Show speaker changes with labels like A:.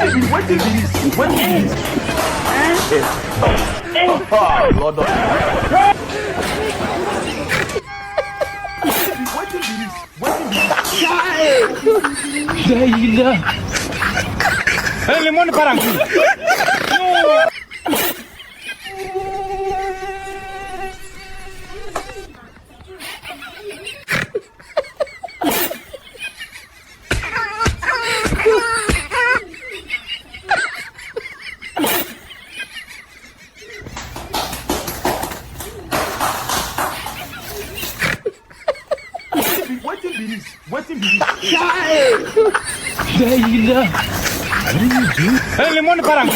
A: What is this? What is this? Lord of What is this? What is this?
B: Hey, limon parang.
A: What is this? What is this?
B: Hey, limon parang.